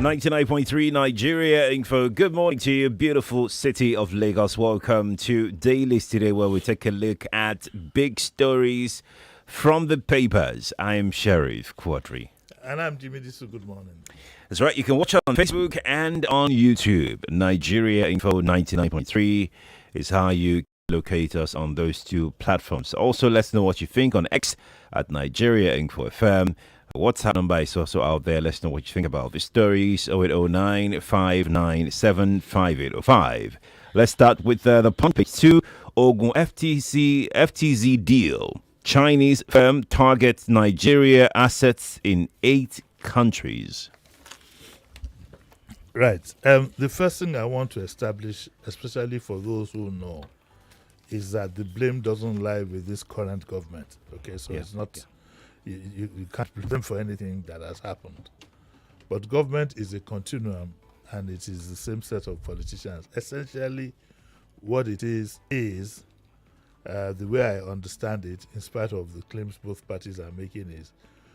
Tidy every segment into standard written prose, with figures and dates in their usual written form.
99.3 Nigeria Info. Good morning to you, beautiful city of Lagos. Welcome to Dailies today, where we take a look at big stories from the papers. I am Sheriff Quadry. And I'm Jimmy Disu. Good morning. That's right. You can watch us on Facebook and on YouTube. Nigeria Info 99.3 is how you locate us on those two platforms. Also, let's know what you think on X at Nigeria Info FM. WhatsApp number is also out there. Let's know what you think about the stories. 0809 597 5805. Let's start with the Punch page 2. Ogun FTZ deal. Chinese firm targets Nigeria assets in 8 countries. Right. The first thing I want to establish, especially for those who know, is that the blame doesn't lie with this current government. Okay, so it's not... Yeah. You can't blame for anything that has happened. But government is a continuum, and it is the same set of politicians. Essentially, what it is the way I understand it, in spite of the claims both parties are making, is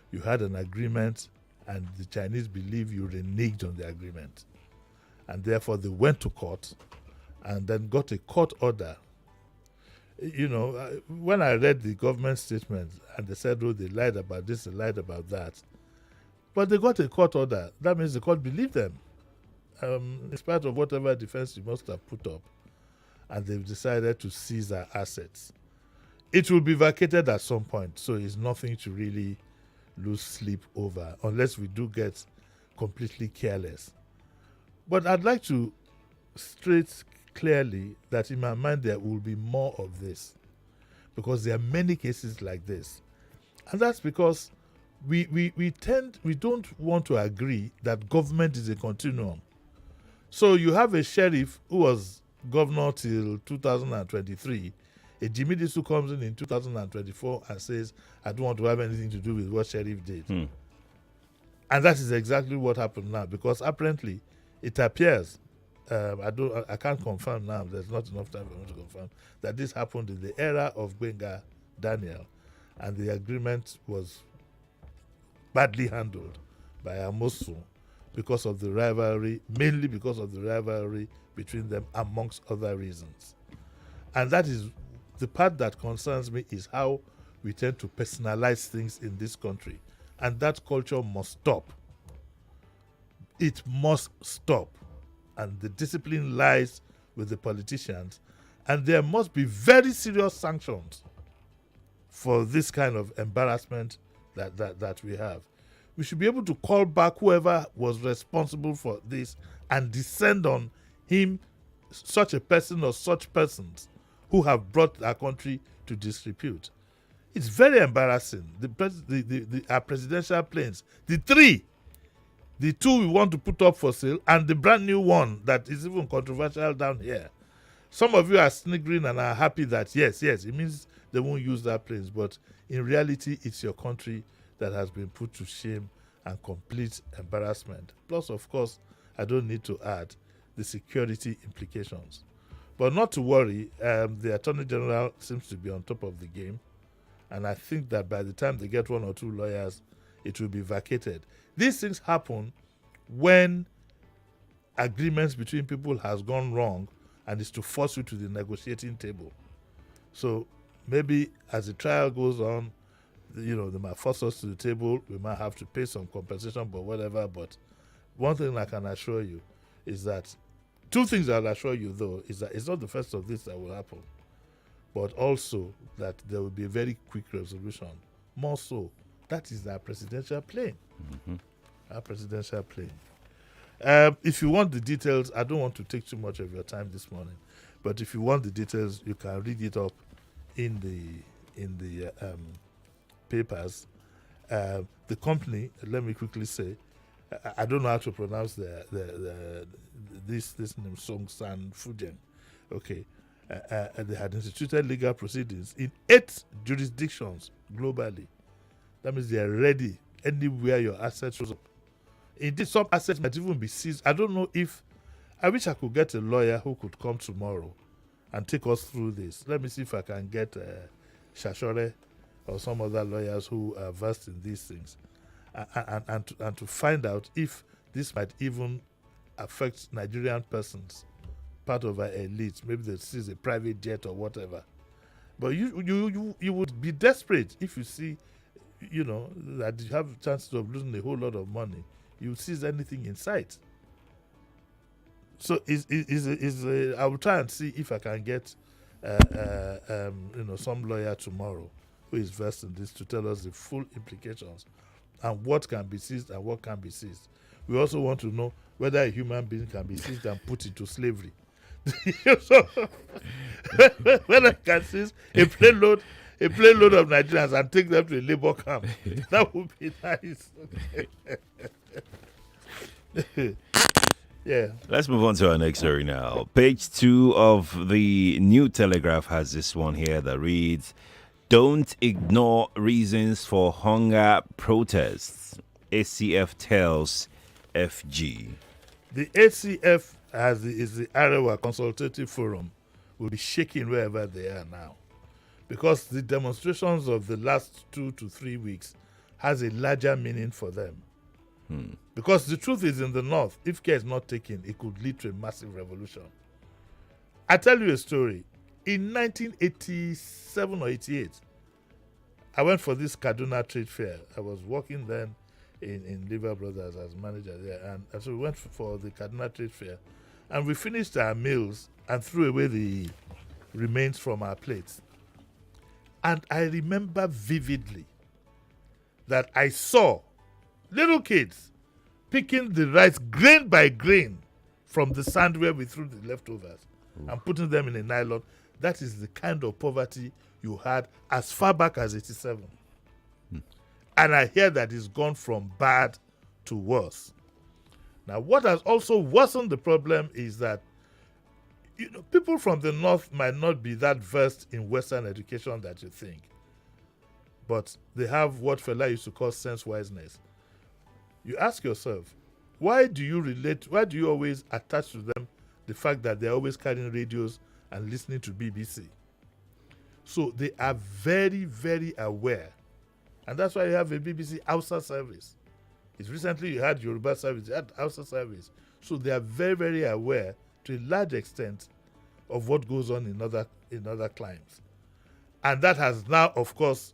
you had an agreement, and the Chinese believe you reneged on the agreement. And therefore, they went to court and then got a court order. You know, when I read the government statement and they said, oh, they lied about this, they lied about that. But they got a court order. That means the court believed them, in spite of whatever defense you must have put up. And they've decided to seize our assets. It will be vacated at some point, so it's nothing to really lose sleep over, unless we do get completely careless. But I'd like to state clearly that in my mind there will be more of this, because there are many cases like this. And that's because we don't want to agree that government is a continuum. So you have a sheriff who was governor till 2023. A Jimmy Disu comes in 2024 and says, I don't want to have anything to do with what sheriff did. And that is exactly what happened now, because apparently it appears, I can't confirm now, there's not enough time for me to confirm, that this happened in the era of Benga Daniel, and the agreement was badly handled by Amosu because of the rivalry, mainly because of the rivalry between them, amongst other reasons. And that is the part that concerns me, is how we tend to personalize things in this country. And that culture must stop. It must stop. And the discipline lies with the politicians. And there must be very serious sanctions for this kind of embarrassment that we have. We should be able to call back whoever was responsible for this and descend on him, such a person or such persons who have brought our country to disrepute. It's very embarrassing. Our presidential planes, the 2 we want to put up for sale, and the brand new one that is even controversial down here. Some of you are sniggering and are happy that yes, it means they won't use that planes. But in reality, it's your country that has been put to shame and complete embarrassment. Plus, of course, I don't need to add the security implications. But not to worry, the Attorney General seems to be on top of the game. And I think that by the time they get 1 or 2 lawyers, it will be vacated. These things happen when agreements between people has gone wrong and is to force you to the negotiating table. So maybe as the trial goes on, they might force us to the table. We might have to pay some compensation, but whatever. But one thing I can assure you is that, 2 things I'll assure you though, is that it's not the first of this that will happen, but also that there will be a very quick resolution. More so, that is our presidential plane. Our presidential plane. If you want the details, I don't want to take too much of your time this morning, but if you want the details, you can read it up in the papers. The company, let me quickly say, I don't know how to pronounce this name, Song San Fujian. Okay. They had instituted legal proceedings in 8 jurisdictions globally. That means they are ready anywhere your assets shows up. Indeed, some assets might even be seized. I don't know if... I wish I could get a lawyer who could come tomorrow and take us through this. Let me see if I can get Shashore or some other lawyers who are versed in these things, and to find out if this might even affect Nigerian persons, part of our elite. Maybe they see a private jet or whatever. But you would be desperate if you see, that you have chances of losing a whole lot of money. You seize anything in sight. So I will try and see if I can get some lawyer tomorrow who is versed in this to tell us the full implications and what can be seized and what can be seized. We also want to know whether a human being can be seized and put into slavery. So when I can seize a plane load of Nigerians and take them to a labor camp, that would be nice. Yeah. Let's move on to our next story now. Page 2 of the New Telegraph has this one here that reads, "Don't ignore reasons for hunger protests. ACF tells FG." The ACF is the Arewa Consultative Forum, will be shaking wherever they are now, because the demonstrations of the last 2 to 3 weeks has a larger meaning for them. Because the truth is, in the north, if care is not taken, it could lead to a massive revolution. I tell you a story. In 1987 or 88, I went for this Kaduna trade fair. I was working then in Liver Brothers as manager there, and so we went for the Kaduna trade fair, and we finished our meals and threw away the remains from our plates. And I remember vividly that I saw little kids picking the rice grain by grain from the sand where we threw the leftovers and putting them in a nylon. That is the kind of poverty you had as far back as 87. And I hear that it's gone from bad to worse. Now, what has also worsened the problem is that people from the north might not be that versed in Western education that you think, but they have what Fela used to call sense-wiseness. You ask yourself, why do you always attach to them the fact that they're always carrying radios and listening to BBC? So they are very, very aware. And that's why you have a BBC Hausa service. It's recently you had Yoruba service, you had Hausa service. So they are very, very aware to a large extent of what goes on in other climes. And that has now, of course,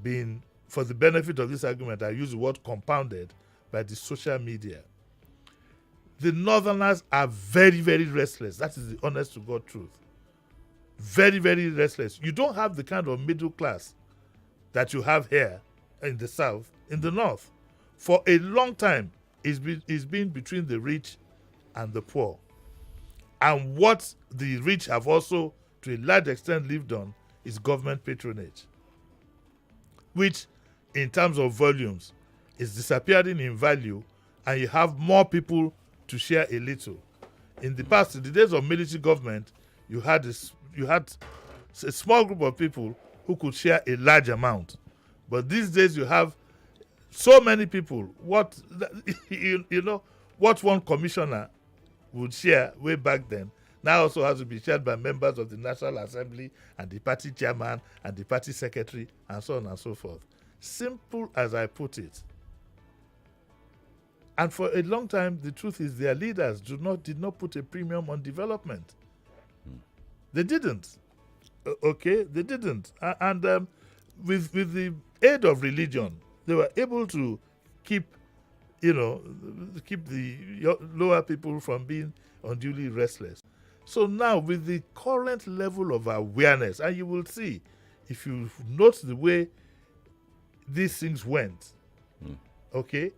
been, for the benefit of this argument, I use the word compounded by the social media. The Northerners are very, very restless. That is the honest to God truth. Very, very restless. You don't have the kind of middle class that you have here in the South, in the North. For a long time, it's been between the rich and the poor. And what the rich have also, to a large extent, lived on is government patronage, which, in terms of volumes, is disappearing in value, and you have more people to share a little. In the past, in the days of military government, you had a small group of people who could share a large amount. But these days, you have so many people. What one commissioner would share way back then now also has to be shared by members of the National Assembly and the party chairman and the party secretary and so on and so forth. Simple as I put it. And for a long time, the truth is their leaders did not put a premium on development. They didn't. Okay, they didn't. And with the aid of religion, they were able to keep the lower people from being unduly restless. So now, with the current level of awareness, and you will see, if you note the way these things went, okay,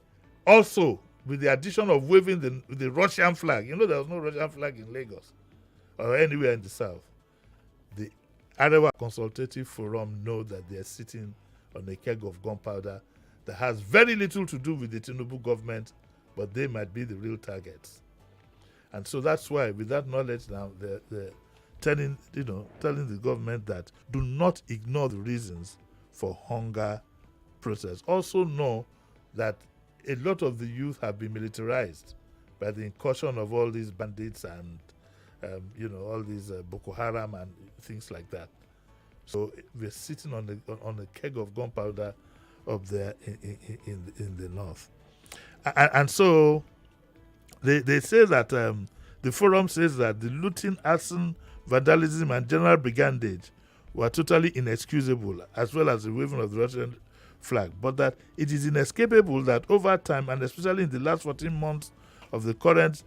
also with the addition of waving the Russian flag, there was no Russian flag in Lagos or anywhere in the South. The Arewa Consultative Forum know that they're sitting on a keg of gunpowder that has very little to do with the Tinubu government, but they might be the real targets. And so that's why, with that knowledge now, they're telling the government that do not ignore the reasons for hunger protests. Also know that a lot of the youth have been militarized by the incursion of all these bandits and all these Boko Haram and things like that. So we're sitting on a keg of gunpowder up there in the north, and so They say that the forum says that the looting, arson, vandalism, and general brigandage were totally inexcusable, as well as the waving of the Russian flag, but that it is inescapable that over time, and especially in the last 14 months of the current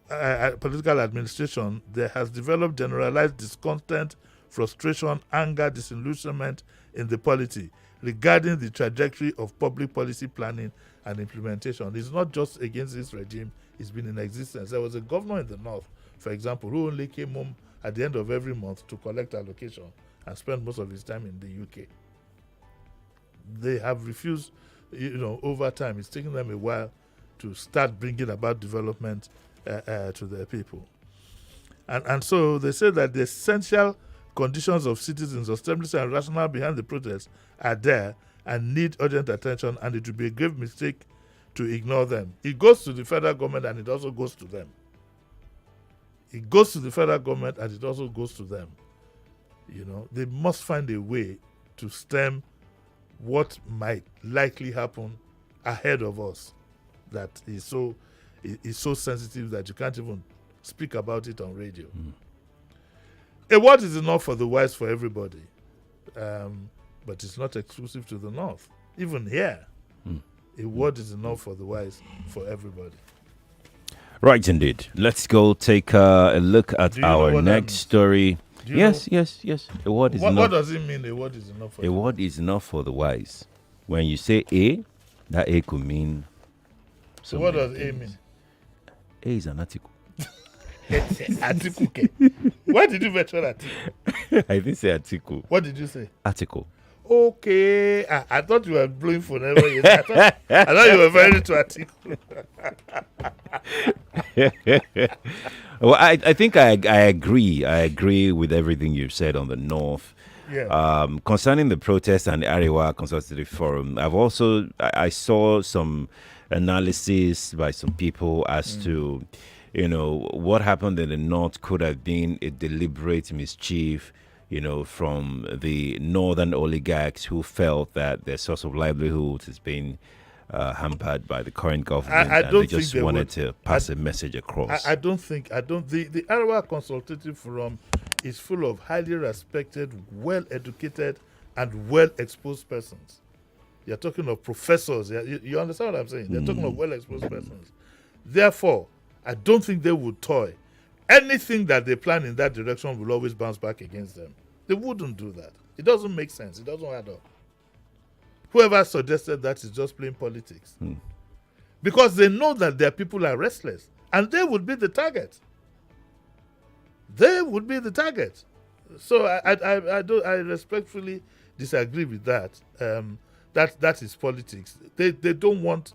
political administration, there has developed generalized discontent, frustration, anger, disillusionment in the polity regarding the trajectory of public policy planning and implementation. It's not just against this regime, it's been in existence. There was a governor in the north, for example, who only came home at the end of every month to collect allocation and spend most of his time in the UK. They have refused, over time. It's taken them a while to start bringing about development to their people. And so they say that the essential conditions of citizens' ostensibly and rationale behind the protest are there and need urgent attention, and it would be a grave mistake to ignore them. It goes to the federal government and it also goes to them. It goes to the federal government and it also goes to them. They must find a way to stem what might likely happen ahead of us that is so sensitive that you can't even speak about it on radio. A word is enough for the wise for everybody, but it's not exclusive to the North. Even here, a word is enough for the wise for everybody. Right, indeed. Let's go take a look at our next story. Yes. A word is enough. What does it mean? A word is enough for a word is enough for the wise. When you say A, that A could mean. So what does A mean? A is an article. Article. Why did you mention article? I didn't say article. What did you say? Article. Okay. I thought you were blowing for never. I thought you were referring to article. Well, I think I agree. I agree with everything you've said on the North. Yeah. Concerning the protest and the Arewa Consultative Forum, I saw some analysis by some people as to, what happened in the North could have been a deliberate mischief, from the northern oligarchs who felt that their source of livelihood has been hampered by the current government, and they just wanted to pass a message across. The Arewa Consultative Forum is full of highly respected, well-educated, and well-exposed persons. You're talking of professors. You understand what I'm saying? They're talking of well-exposed persons. Therefore, I don't think they would toy. Anything that they plan in that direction will always bounce back against them. They wouldn't do that. It doesn't make sense. It doesn't add up. Whoever suggested that is just plain politics. Because they know that their people are restless and they would be the target. They would be the target. So I respectfully disagree with that. That is politics. They don't want.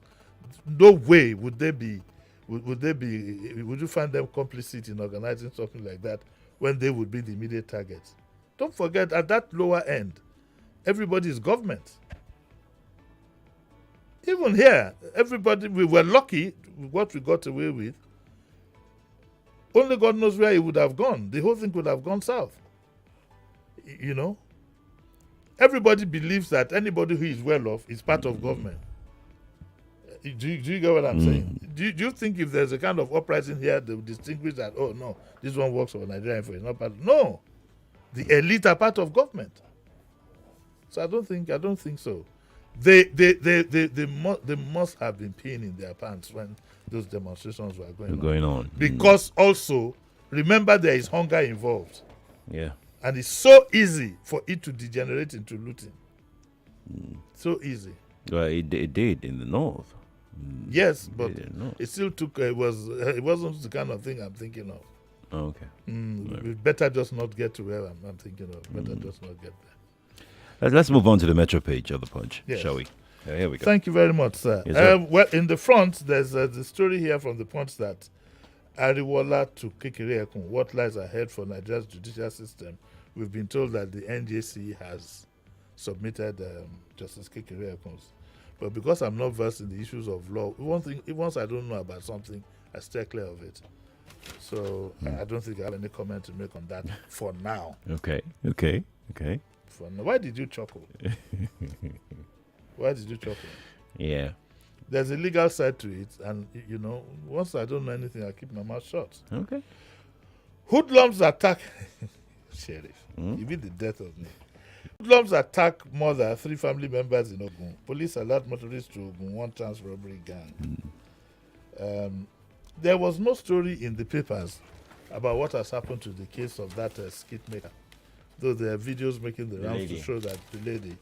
No way would they be. Would you find them complicit in organizing something like that when they would be the immediate targets? Don't forget, at that lower end, everybody is government. Even here, we were lucky with what we got away with. Only God knows where it would have gone. The whole thing could have gone south. Everybody believes that anybody who is well off is part of government. Do you get what I'm saying? Do you think if there's a kind of uprising here, they will distinguish that, oh no, this one works for Nigeria, for it's not part? No, the elite are part of government. So I don't think so. They must have been peeing in their pants when those demonstrations were going on. Because also, remember, there is hunger involved. Yeah. And it's so easy for it to degenerate into looting. So easy. Well, it did in the North. Yes, but it still took. It wasn't the kind of thing I'm thinking of. Oh, okay. We better just not get to where I'm thinking of. Better just not get there. Let's move on to the Metro page of the Punch, yes. Shall we? Here we go. Thank you very much, sir. Yes, sir. Well, in the front, there's the story here from the Punch that Ariwola to Kekereekun, what lies ahead for Nigeria's judicial system. We've been told that the NJC has submitted Justice Kekereekun's. But because I'm not versed in the issues of law, once I don't know about something, I stay clear of it. So I don't think I have any comment to make on that for now. Okay. For now. Why did you chuckle? Why did you chuckle? Yeah. there's a legal side to it, and once I don't know anything, I keep my mouth shut. Okay. Hoodlums attack Sheriff. You mean the death of me. Hoodlums attack mother, 3 family members in Ogun. Police alert motorists to Ogun one chance robbery gang. There was no story in the papers about what has happened to the case of that skit maker. Though there are videos making the rounds to show that the lady,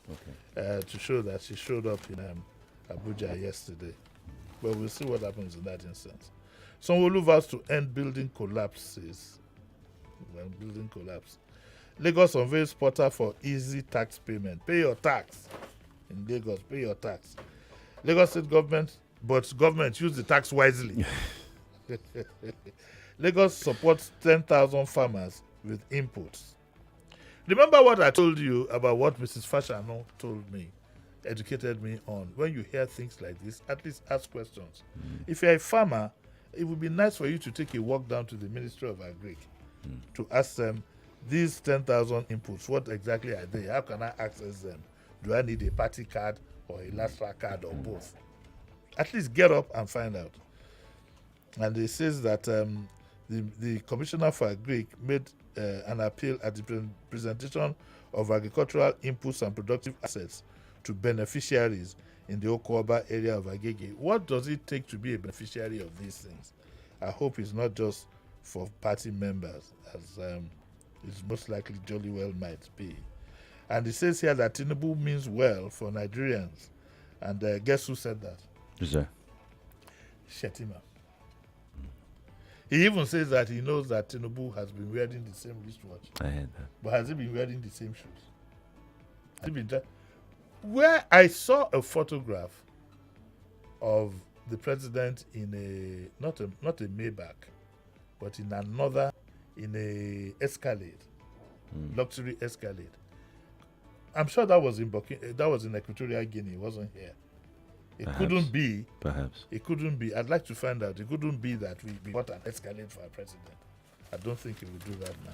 to show that she showed up in Abuja yesterday. But we'll see what happens in that instance. Sanwo-Olu vows to end building collapses. When building collapse. Lagos unveils portal for easy tax payment. Pay your tax. In Lagos, pay your tax. Lagos state government, but government use the tax wisely. Lagos supports 10,000 farmers with inputs. Remember what I told you about what Mrs. Fashano told me, educated me on. When you hear things like this, at least ask questions. If you're a farmer, it would be nice for you to take a walk down to the Ministry of Agric to ask them, these 10,000 inputs, what exactly are they? How can I access them? Do I need a party card or a LASTRA card or both? At least get up and find out. And it says that the Commissioner for Agric made an appeal at the presentation of agricultural inputs and productive assets to beneficiaries in the Okoba area of Agege. What does it take to be a beneficiary of these things? I hope it's not just for party members, as it's most likely jolly well might be. And it says here that Tinubu means well for Nigerians. And guess who said that? Who's that? Shetima. He even says that he knows that Tinubu has been wearing the same wristwatch. I heard that. But has he been wearing the same shoes? Has he been where I saw a photograph of the president in a not a Maybach, but in a Escalade, luxury Escalade. I'm sure that was in Equatorial Guinea. It wasn't here. It couldn't be. Perhaps. It couldn't be. I'd like to find out. It couldn't be that we bought an Escalade for our president. I don't think he will do that now.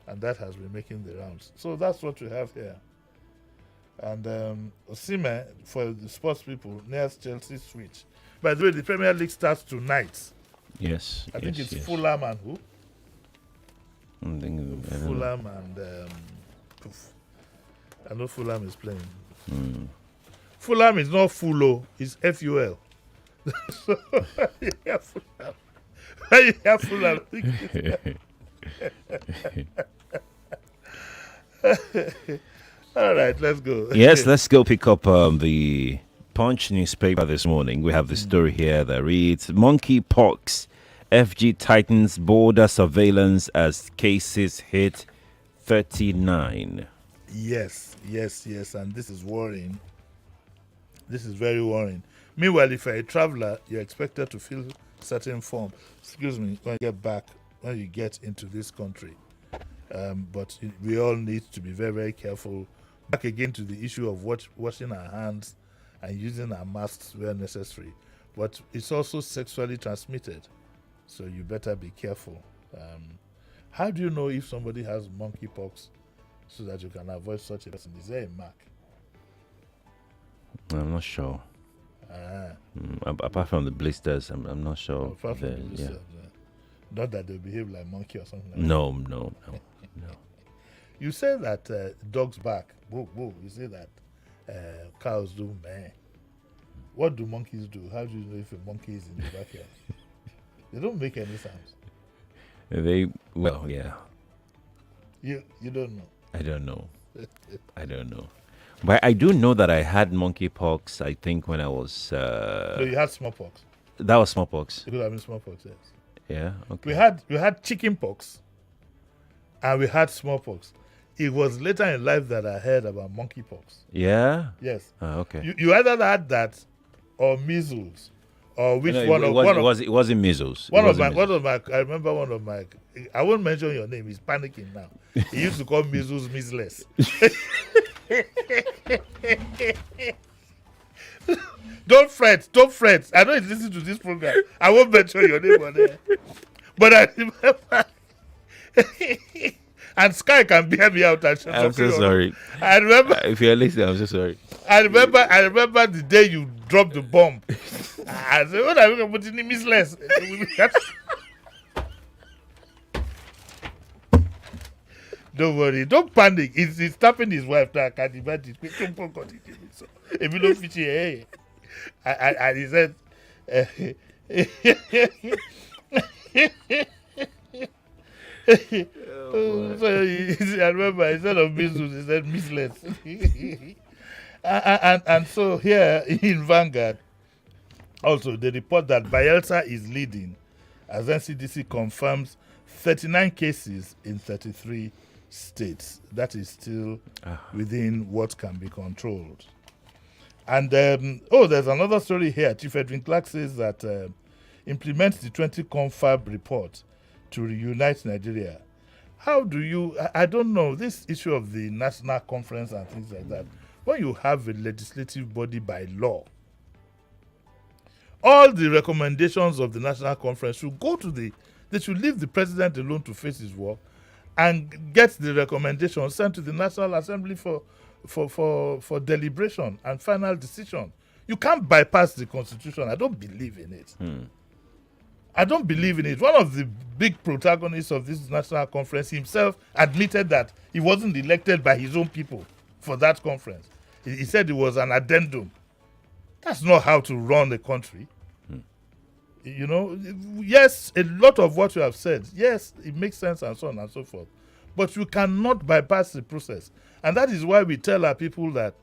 And that has been making the rounds. So that's what we have here. And Osimhen, for the sports people, near Chelsea switch. By the way, the Premier League starts tonight. Yes. I think it's Fulham and who? I'm thinking Fulham and I know Fulham is playing. Fulham is not Fulo, it's FUL. So you hear Fulham. When you hear Fulham, all right, let's go. Yes, let's go pick up the Punch newspaper this morning. We have the story here that reads, Monkeypox, FG tightens border surveillance as cases hit 39. Yes, and this is worrying. This is very worrying. Meanwhile, if you're a traveler, you're expected to fill certain form. When you get into this country. But we all need to be very, very careful. Back again to the issue of washing our hands and using our masks where necessary. But it's also sexually transmitted, so you better be careful. How do you know if somebody has monkeypox so that you can avoid such a person? Is there a mark? I'm not sure. Apart from the blisters, I'm not sure. Apart from the blisters, not that they behave like monkey or something like no. that. No. You say that dogs bark. Whoa. You say that cows do meh. What do monkeys do? How do you know if a monkey is in the backyard? They don't make any sounds. Yeah. You don't know. I don't know. But I do know that I had monkeypox, I think, when I was... No, you had smallpox. That was smallpox. It could have been smallpox, yes. Yeah, okay. We had chickenpox and we had smallpox. It was later in life that I heard about monkeypox. Yeah? Yes. Okay. You either had that or measles. Or which It wasn't measles. I remember one of my, I won't mention your name, he's panicking now. He used to call measles measless. Don't fret. I know he's listening to this program. I won't mention your name on there. But I remember And Sky can bear me out. I'm so sorry. I remember. If you're listening, I'm so sorry. I remember the day you dropped the bomb. I said, "What are we going to put in the missless?" Don't worry, don't panic. He's tapping his wife now. I can imagine. So, if you don't fit here, and he said, so I remember instead of measles, he said missless. and so here in Vanguard, also they report that Bayelsa is leading as NCDC confirms 39 cases in 33 states. That is still within what can be controlled. And there's another story here. Chief Edwin Clark says that implement the 20 confab report to reunite Nigeria. How do you, I don't know, this issue of the national conference and things like that, when you have a legislative body by law, all the recommendations of the national conference should go to they should leave the president alone to face his work and get the recommendations sent to the National Assembly for deliberation and final decision. You can't bypass the Constitution. I don't believe in it. I don't believe in it. One of the big protagonists of this national conference himself admitted that he wasn't elected by his own people for that conference. He said it was an addendum. That's not how to run a country. You know, yes, a lot of what you have said, yes, it makes sense and so on and so forth. But you cannot bypass the process. And that is why we tell our people that,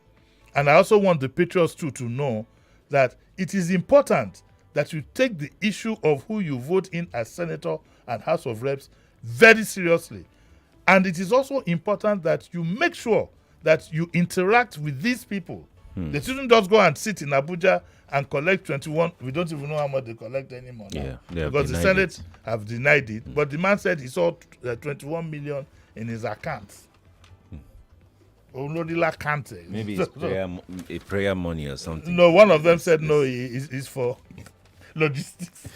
and I also want the patriots too to know that it is important that you take the issue of who you vote in as senator and House of Reps very seriously. And it is also important that you make sure that you interact with these people. They shouldn't just go and sit in Abuja and collect 21. We don't even know how much they collect anymore now. Yeah, because the Senate have denied it. But the man said he saw 21 million in his account. Maybe it's prayer money or something. No, one of them said no, it's for logistics.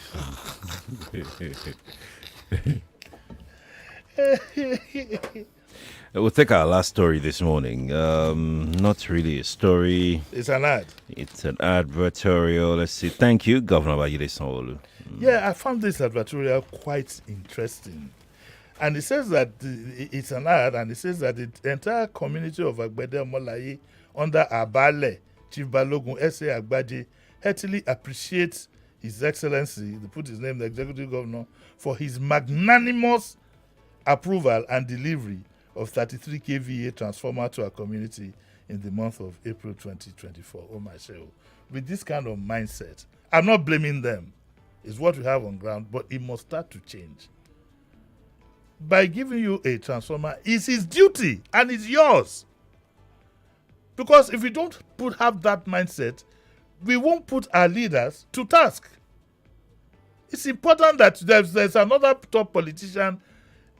We'll take our last story this morning. Not really a story. It's an ad. It's an advertorial. Let's see. Thank you, Governor Babajide Sanwo-Olu. Yeah, I found this advertorial quite interesting. And it says that it's an ad, and it says that the entire community of Agbede Omolaye under Abale, Chief Balogun S.A. Agbaje, heartily appreciates His Excellency, they put his name, the Executive Governor, for his magnanimous approval and delivery of 33 kVA transformer to our community in the month of April 2024. Oh my show. With this kind of mindset, I'm not blaming them. It's what we have on ground, but it must start to change. By giving you a transformer, it's his duty and it's yours. Because if we don't have that mindset, we won't put our leaders to task. It's important that there's another top politician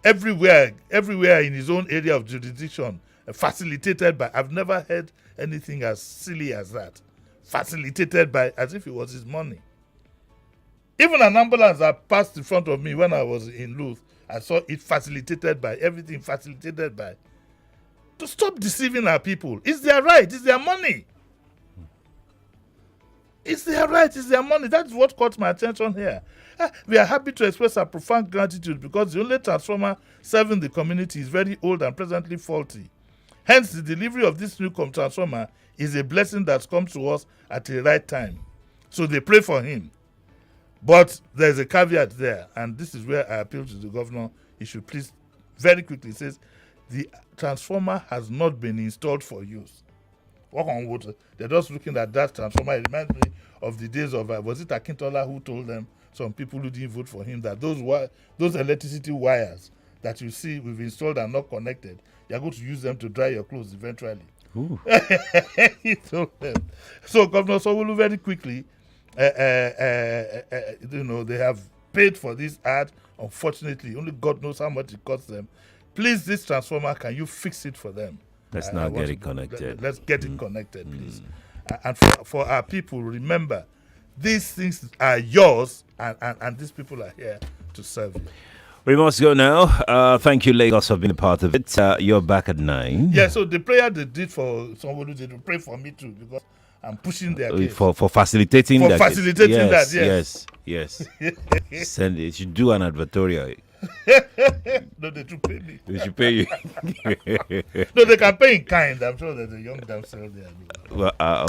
everywhere in his own area of jurisdiction, facilitated by, I've never heard anything as silly as that. Facilitated by, as if it was his money. Even an ambulance that passed in front of me when I was in Luth, I saw it facilitated by, everything facilitated by. To stop deceiving our people. It's their right, it's their money. It's their right, it's their money. That's what caught my attention here. We are happy to express our profound gratitude because the only transformer serving the community is very old and presently faulty. Hence, the delivery of this new transformer is a blessing that's come to us at the right time. So they pray for him. But there's a caveat there, and this is where I appeal to the governor. He should please, very quickly, says, the transformer has not been installed for use. Walk on water. They're just looking at that transformer. It reminds me of the days of, was it Akintola who told them, some people who didn't vote for him, that those electricity wires that you see we've installed are not connected. You're going to use them to dry your clothes eventually. He told them. So Governor Sanwo-Olu very quickly, they have paid for this ad. Unfortunately, only God knows how much it costs them. Please, this transformer, can you fix it for them? Let's not get it connected. Let's get it connected, please. And for our people, remember, these things are yours, and these people are here to serve you. We must go now. Thank you, Lagos, for being a part of it. You're back at 9. Yeah, so the prayer they did for somebody, they pray for me too, because I'm pushing their case. For facilitating For that. facilitating that, yes. Yes. Send it. You should do an advertorial. No, they should pay me. They should pay you. No, they can pay in kind. I'm sure there's a young damsel there. Well, all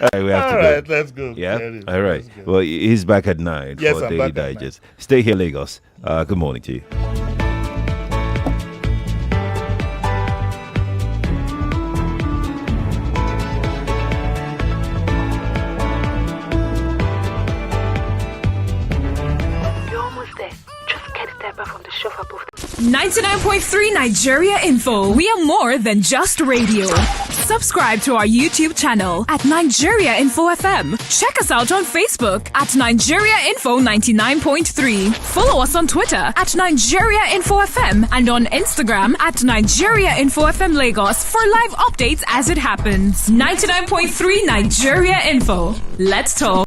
right, we have to go. Let's go. Yeah. All right. Well, he's back at 9 Yes, for I'm Daily back at Digest. Stay here, Lagos. Good morning to you. You're almost there. Just get there back from the shelf above. 99.3 Nigeria Info. We are more than just radio. Subscribe to our YouTube channel at Nigeria Info FM. Check us out on Facebook at Nigeria Info 99.3. Follow us on Twitter at Nigeria Info FM and on Instagram at Nigeria Info FM Lagos for live updates as it happens. 99.3 Nigeria Info. Let's talk.